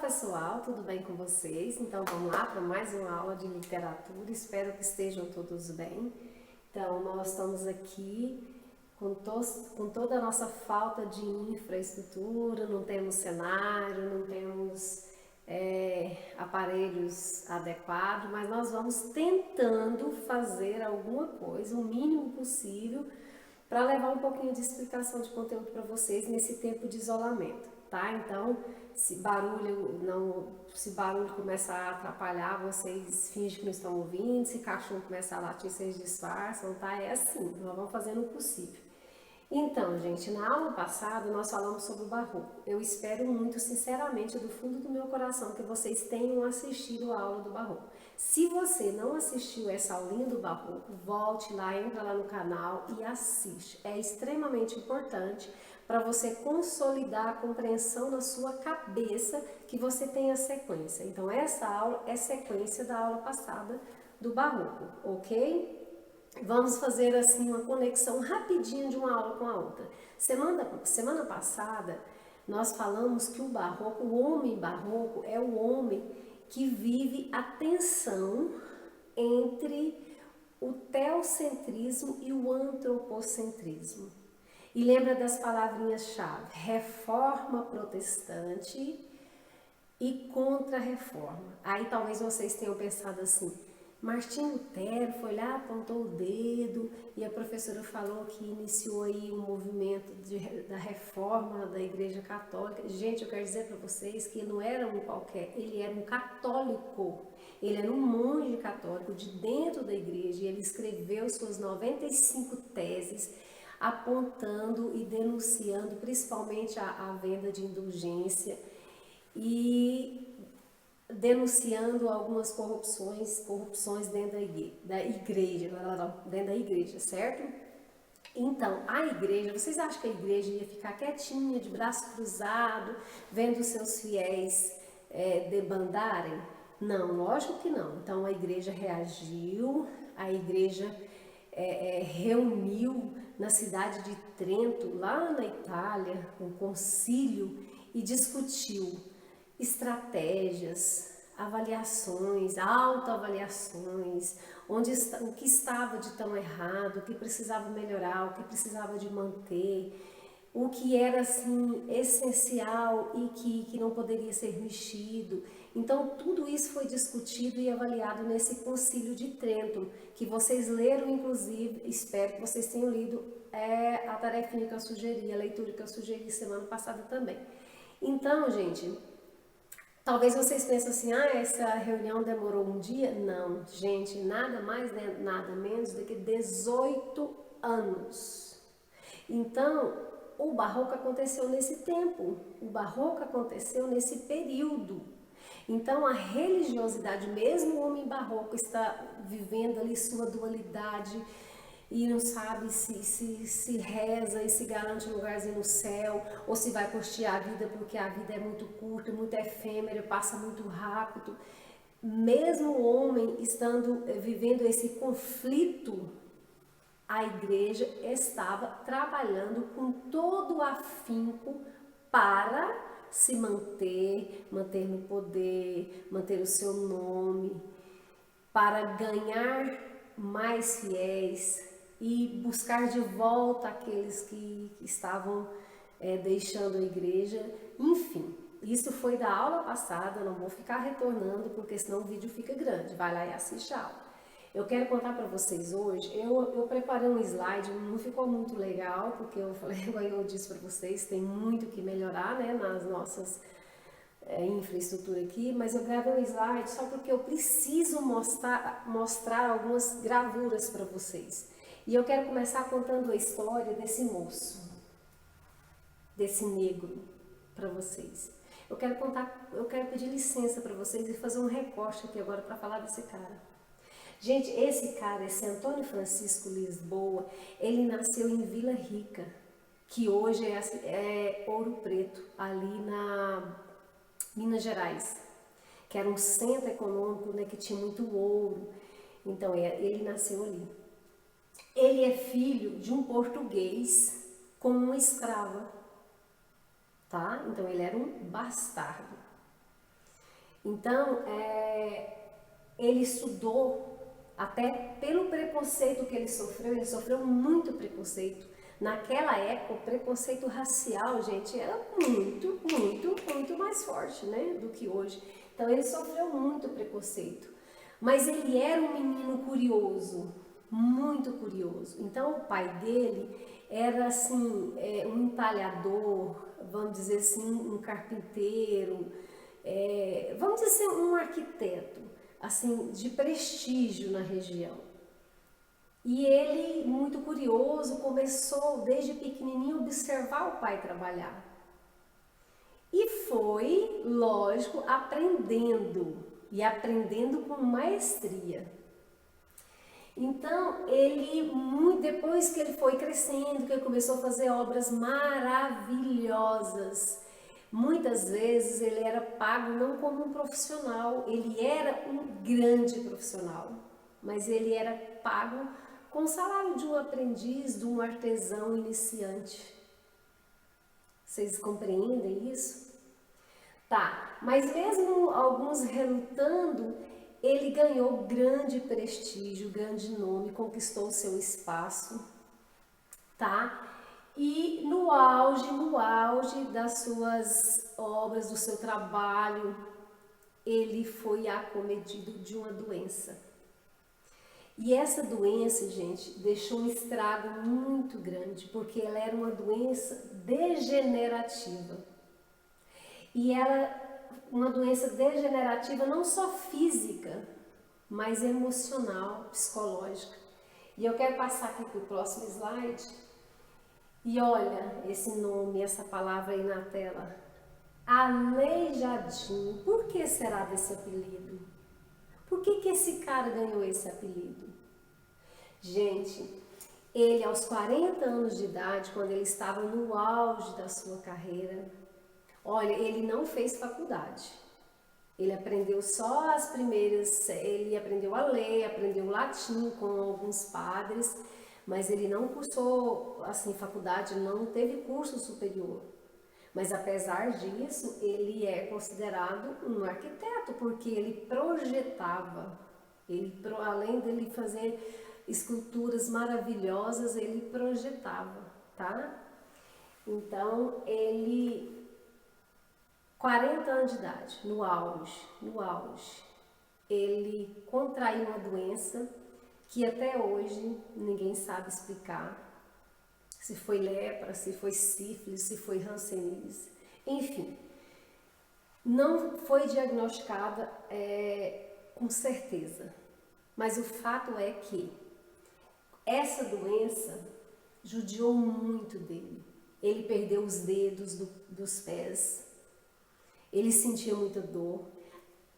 pessoal, tudo bem com vocês? Então vamos lá para mais uma aula de literatura, espero que estejam todos bem. Então nós estamos aqui com toda a nossa falta de infraestrutura, não temos cenário, não temos aparelhos adequados, mas nós vamos tentando fazer alguma coisa, o mínimo possível, para levar um pouquinho de explicação de conteúdo para vocês nesse tempo de isolamento, tá? Então, se barulho começar a atrapalhar, vocês fingem que não estão ouvindo, se cachorro começar a latir, vocês disfarçam, tá? É assim, nós vamos fazendo o possível. Então, gente, na aula passada nós falamos sobre o Barroco. Eu espero muito, sinceramente, do fundo do meu coração, que vocês tenham assistido a aula do Barroco. Se você não assistiu essa aulinha do Barroco, volte lá, entra lá no canal e assiste. É extremamente importante para você consolidar a compreensão na sua cabeça que você tem a sequência. Então, essa aula é sequência da aula passada do Barroco, ok? Vamos fazer assim uma conexão rapidinho de uma aula com a outra. Semana passada nós falamos que o barroco, o homem barroco é o homem que vive a tensão entre o teocentrismo e o antropocentrismo. E lembra das palavrinhas-chave: reforma protestante e contra-reforma. Aí talvez vocês tenham pensado assim: Martinho Lutero foi lá, apontou o dedo e a professora falou que iniciou aí um movimento da reforma da Igreja Católica. Gente, eu quero dizer para vocês que ele não era um qualquer, ele era um católico. Ele era um monge católico de dentro da igreja e ele escreveu suas 95 teses apontando e denunciando principalmente a venda de indulgência e denunciando algumas corrupções dentro da igreja, certo? Então, a igreja, vocês acham que a igreja ia ficar quietinha, de braço cruzado, vendo os seus fiéis debandarem? Não, lógico que não. Então, a igreja reagiu, a igreja reuniu na cidade de Trento, lá na Itália, um concílio e discutiu estratégias, avaliações, autoavaliações, o que estava de tão errado, o que precisava melhorar, o que precisava de manter, o que era assim essencial e que não poderia ser mexido. Então tudo isso foi discutido e avaliado nesse concílio de Trento, que vocês leram, inclusive, espero que vocês tenham lido a tarefinha que eu sugeri, a leitura que eu sugeri semana passada também. Então, gente, talvez vocês pensem assim: essa reunião demorou um dia? Não, gente, nada mais, né, nada menos do que 18 anos. Então, o barroco aconteceu nesse tempo, o barroco aconteceu nesse período. Então, a religiosidade, mesmo o homem barroco está vivendo ali sua dualidade e não sabe se reza e se garante um lugarzinho no céu, ou se vai curtir a vida porque a vida é muito curta, muito efêmera, passa muito rápido. Mesmo o homem vivendo esse conflito, a igreja estava trabalhando com todo o afinco para se manter no poder, manter o seu nome, para ganhar mais fiéis e buscar de volta aqueles que estavam deixando a igreja. Enfim, isso foi da aula passada, não vou ficar retornando porque senão o vídeo fica grande. Vai lá e assiste a aula. Eu quero contar para vocês hoje, eu preparei um slide, não ficou muito legal, porque eu falei, igual eu disse para vocês, tem muito que melhorar, né, nas nossas infraestrutura aqui, mas eu gravei um slide só porque eu preciso mostrar algumas gravuras para vocês. E eu quero começar contando a história desse moço, desse negro, para vocês. Eu quero pedir licença para vocês e fazer um recorte aqui agora para falar desse cara. Gente, esse Antônio Francisco Lisboa, ele nasceu em Vila Rica, que hoje é Ouro Preto, ali na Minas Gerais, que era um centro econômico, né, que tinha muito ouro. Então ele nasceu ali. Ele é filho de um português com uma escrava, tá? Então ele era um bastardo. Então, ele estudou, até pelo preconceito que ele sofreu muito preconceito. Naquela época, o preconceito racial, gente, era muito, muito, muito mais forte, né, do que hoje. Então, ele sofreu muito preconceito. Mas ele era um menino curioso, muito curioso. Então, o pai dele era, assim, um entalhador, vamos dizer assim, um carpinteiro, vamos dizer um arquiteto, assim, de prestígio na região. E ele, muito curioso, começou desde pequenininho a observar o pai trabalhar. E foi, lógico, aprendendo, e aprendendo com maestria. Então, depois que ele foi crescendo, que ele começou a fazer obras maravilhosas, muitas vezes ele era pago não como um profissional, ele era um grande profissional, mas ele era pago com o salário de um aprendiz, de um artesão iniciante. Vocês compreendem isso? Tá, mas mesmo alguns relutando, ele ganhou grande prestígio, grande nome, conquistou o seu espaço, tá? E no auge das suas obras, do seu trabalho, ele foi acometido de uma doença. E essa doença, gente, deixou um estrago muito grande, porque ela era uma doença degenerativa. E ela, uma doença degenerativa não só física, mas emocional, psicológica. E eu quero passar aqui para o próximo slide. E olha esse nome, essa palavra aí na tela. Aleijadinho. Por que será desse apelido? Por que esse cara ganhou esse apelido? Gente, ele aos 40 anos de idade, quando ele estava no auge da sua carreira, olha, ele não fez faculdade. Ele aprendeu só as primeiras, ele aprendeu a ler, aprendeu latim com alguns padres, mas ele não cursou assim faculdade, não teve curso superior. Mas apesar disso, ele é considerado um arquiteto, porque ele projetava. Além dele fazer esculturas maravilhosas, ele projetava, tá? Então, ele, 40 anos de idade, no auge, ele contraiu uma doença que até hoje ninguém sabe explicar. Se foi lepra, se foi sífilis, se foi hanseníase, enfim, não foi diagnosticada com certeza, mas o fato é que essa doença judiou muito dele. Ele perdeu os dedos dos pés, ele sentia muita dor.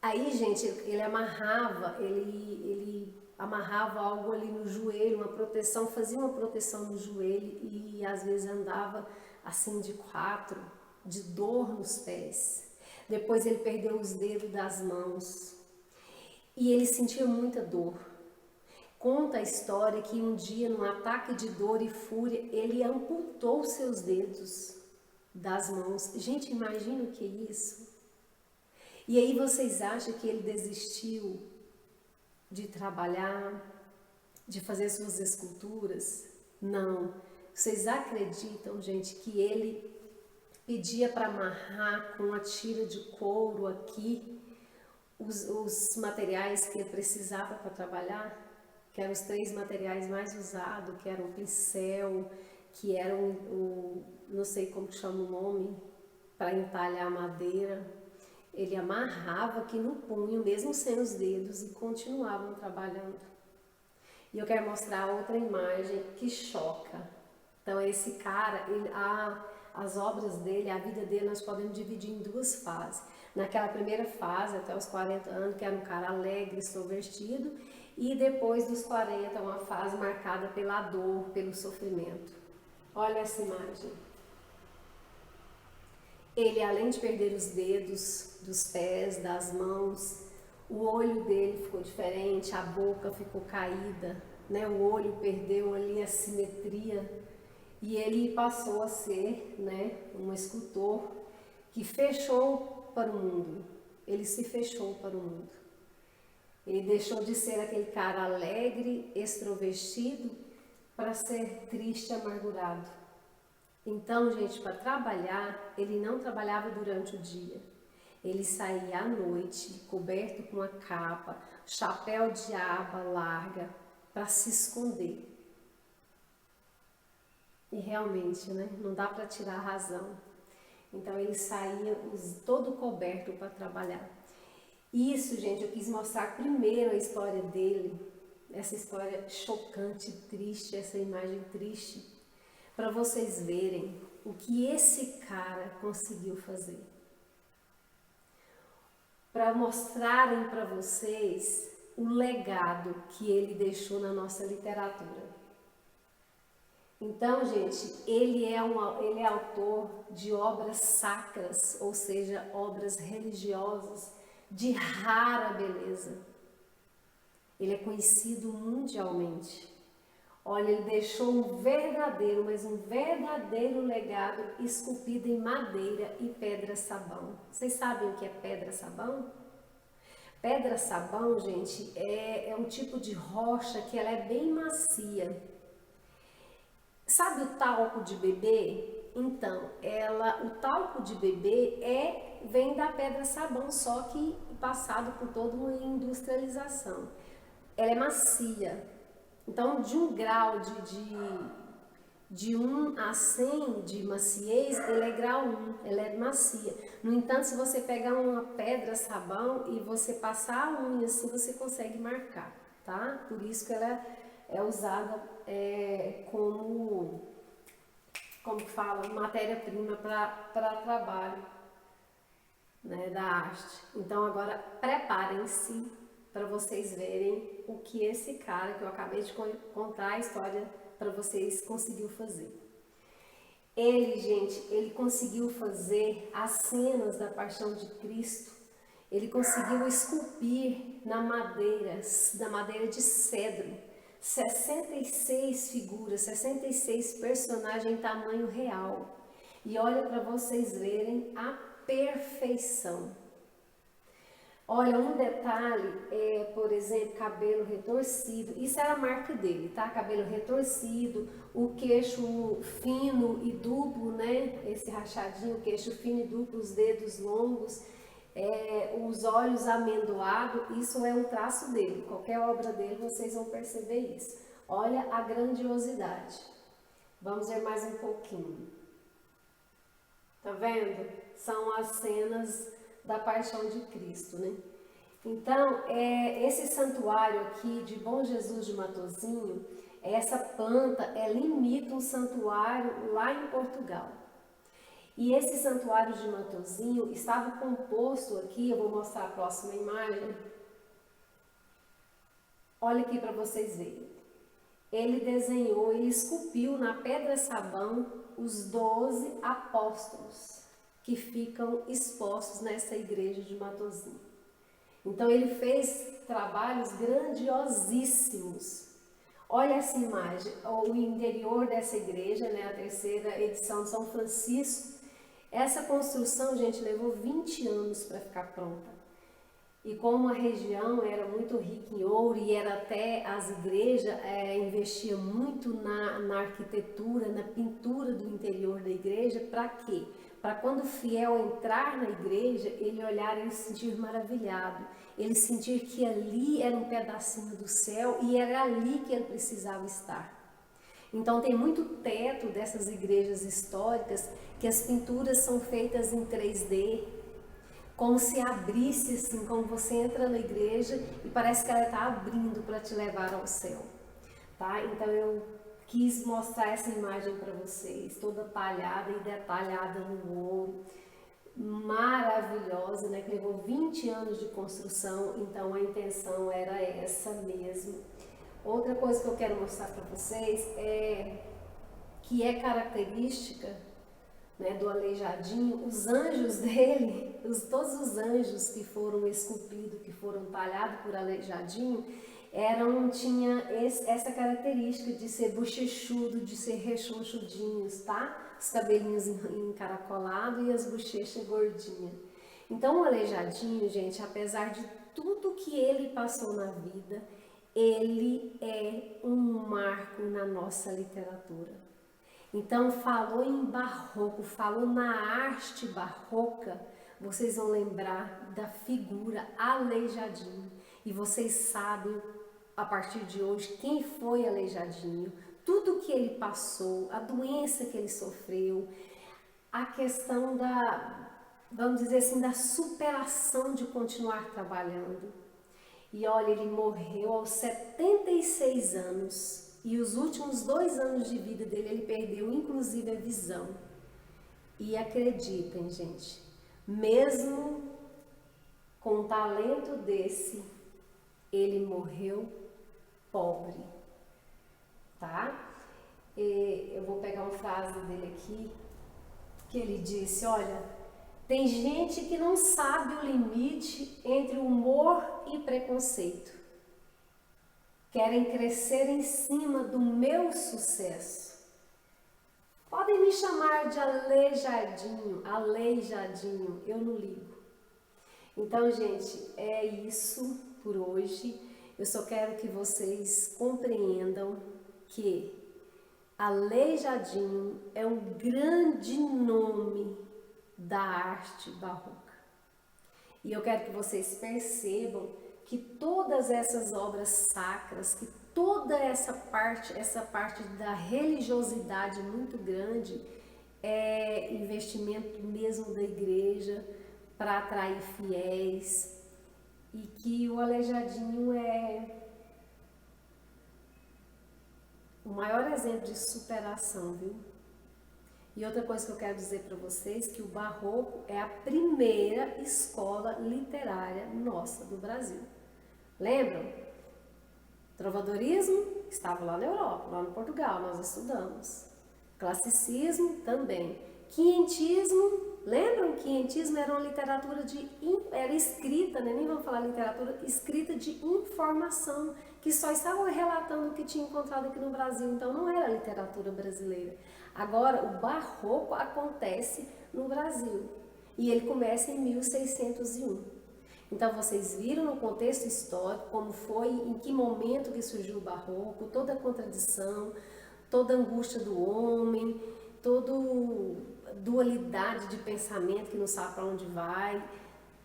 Aí, gente, ele amarrava, ele amarrava algo ali no joelho, uma proteção, fazia uma proteção no joelho e às vezes andava assim de 4, de dor nos pés. Depois ele perdeu os dedos das mãos e ele sentia muita dor. Conta a história que um dia, num ataque de dor e fúria, ele amputou seus dedos das mãos. Gente, imagina o que é isso? E aí vocês acham que ele desistiu de trabalhar, de fazer suas esculturas? Não. Vocês acreditam, gente, que ele pedia para amarrar com a tira de couro aqui os materiais que ele precisava para trabalhar? Que eram os 3 materiais mais usados, que eram o pincel, que era não sei como chama o nome, para entalhar a madeira. Ele amarrava aqui no punho, mesmo sem os dedos, e continuavam trabalhando. E eu quero mostrar outra imagem que choca. Então, esse cara, as obras dele, a vida dele, nós podemos dividir em 2 fases. Naquela primeira fase, até os 40 anos, que era um cara alegre, extrovertido, e depois dos 40, uma fase marcada pela dor, pelo sofrimento. Olha essa imagem. Ele, além de perder os dedos dos pés, das mãos, o olho dele ficou diferente, a boca ficou caída, né? O olho perdeu ali a simetria e ele passou a ser, né, um escultor que fechou para o mundo. Ele se fechou para o mundo. Ele deixou de ser aquele cara alegre, extrovertido, para ser triste, amargurado. Então, gente, para trabalhar, ele não trabalhava durante o dia. Ele saía à noite, coberto com a capa, chapéu de aba larga, para se esconder. E realmente, né, não dá para tirar a razão. Então ele saía todo coberto para trabalhar. Isso, gente, eu quis mostrar primeiro a história dele, essa história chocante, triste, essa imagem triste, para vocês verem o que esse cara conseguiu fazer. Para mostrarem para vocês o legado que ele deixou na nossa literatura. Então, gente, ele é autor de obras sacras, ou seja, obras religiosas de rara beleza. Ele é conhecido mundialmente. Olha, ele deixou um verdadeiro legado esculpido em madeira e pedra-sabão. Vocês sabem o que é pedra-sabão? Pedra-sabão, gente, é um tipo de rocha que ela é bem macia. Sabe o talco de bebê? Então, o talco de bebê vem da pedra-sabão, só que passado por toda uma industrialização. Ela é macia. Então, de um grau de 1 a 100 de maciez, ela é grau 1, ela é macia. No entanto, se você pegar uma pedra-sabão e você passar a unha assim, você consegue marcar, tá? Por isso que ela é usada como fala, matéria-prima para trabalho, né, da arte. Então agora preparem-se para vocês verem o que esse cara que eu acabei de contar a história para vocês conseguiu fazer. Ele, gente, ele conseguiu fazer as cenas da paixão de Cristo. Ele conseguiu esculpir na madeira de cedro, 66 figuras, 66 personagens em tamanho real. E olha para vocês verem a perfeição. Olha, um detalhe por exemplo, cabelo retorcido. Isso era a marca dele, tá? Cabelo retorcido, o queixo fino e duplo, né? Esse rachadinho, queixo fino e duplo, os dedos longos. Os olhos amendoados, isso é um traço dele. Qualquer obra dele vocês vão perceber isso. Olha a grandiosidade. Vamos ver mais um pouquinho. Tá vendo? São as cenas da paixão de Cristo, né? Então, esse santuário aqui de Bom Jesus de Matosinhos, essa planta, ela imita um santuário lá em Portugal. E esse santuário de Matosinhos estava composto aqui, eu vou mostrar a próxima imagem. Olha aqui para vocês verem. Ele desenhou, ele esculpiu na pedra-sabão os 12 apóstolos que ficam expostos nessa igreja de Matosinhos. Então ele fez trabalhos grandiosíssimos. Olha essa imagem, o interior dessa igreja, né, a terceira edição de São Francisco. Essa construção, gente, levou 20 anos para ficar pronta. E como a região era muito rica em ouro e era até as igrejas investiam muito na arquitetura, na pintura do interior da igreja, para quê? Para quando o fiel entrar na igreja, ele olhar e se sentir maravilhado, ele sentir que ali era um pedacinho do céu e era ali que ele precisava estar. Então tem muito teto dessas igrejas históricas que as pinturas são feitas em 3D, como se abrisse assim, como você entra na igreja e parece que ela está abrindo para te levar ao céu, tá? Então eu quis mostrar essa imagem para vocês, toda talhada e detalhada no ouro, maravilhosa, né? Que levou 20 anos de construção, então a intenção era essa mesmo. Outra coisa que eu quero mostrar para vocês que é característica, né, do Aleijadinho, os anjos dele, todos os anjos que foram esculpidos, que foram talhados por Aleijadinho, tinha essa característica de ser bochechudo, de ser rechonchudinhos, tá? Os cabelinhos encaracolados e as bochechas gordinhas. Então o Aleijadinho, gente, apesar de tudo que ele passou na vida, ele é um marco na nossa literatura. Então falou em barroco, falou na arte barroca, vocês vão lembrar da figura Aleijadinho. E vocês sabem, a partir de hoje, quem foi Aleijadinho, tudo que ele passou, a doença que ele sofreu, a questão da, vamos dizer assim, da superação de continuar trabalhando. E olha, ele morreu aos 76 anos e os últimos 2 anos de vida dele ele perdeu inclusive a visão. E acreditem, gente, mesmo com um talento desse, ele morreu pobre, tá? Eu vou pegar uma frase dele aqui, que ele disse, olha, tem gente que não sabe o limite entre humor e preconceito. Querem crescer em cima do meu sucesso. Podem me chamar de aleijadinho, eu não ligo. Então, gente, é isso por hoje. Eu só quero que vocês compreendam que Aleijadinho é um grande nome da arte barroca. E eu quero que vocês percebam que todas essas obras sacras, que toda essa parte da religiosidade muito grande é investimento mesmo da igreja para atrair fiéis, e que o Aleijadinho é o maior exemplo de superação, viu? E outra coisa que eu quero dizer para vocês, que o barroco é a primeira escola literária nossa do Brasil. Lembram? Trovadorismo estava lá na Europa, lá no Portugal, nós estudamos. Classicismo também. Quinhentismo, lembram? Quinhentismo era uma literatura era escrita, né? Nem vamos falar literatura, escrita de informação, que só estava relatando o que tinha encontrado aqui no Brasil, então não era literatura brasileira. Agora, o barroco acontece no Brasil e ele começa em 1601. Então, vocês viram no contexto histórico como foi, em que momento que surgiu o barroco, toda a contradição, toda a angústia do homem, toda dualidade de pensamento que não sabe para onde vai,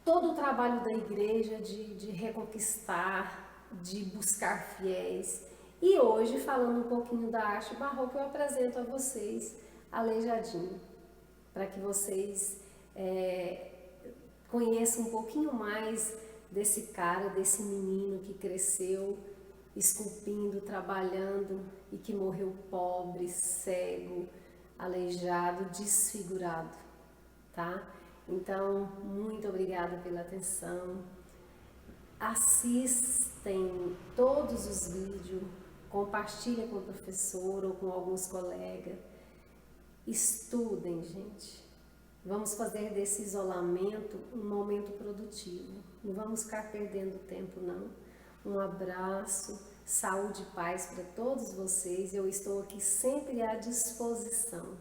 todo o trabalho da igreja de reconquistar, de buscar fiéis. E hoje, falando um pouquinho da arte barroca, eu apresento a vocês Aleijadinho, para que vocês conheçam um pouquinho mais desse cara, desse menino que cresceu esculpindo, trabalhando e que morreu pobre, cego, aleijado, desfigurado, tá? Então, muito obrigada pela atenção. Assistem todos os vídeos, compartilhem com o professor ou com alguns colegas. Estudem, gente. Vamos fazer desse isolamento um momento produtivo. Não vamos ficar perdendo tempo, não. Um abraço, saúde e paz para todos vocês. Eu estou aqui sempre à disposição.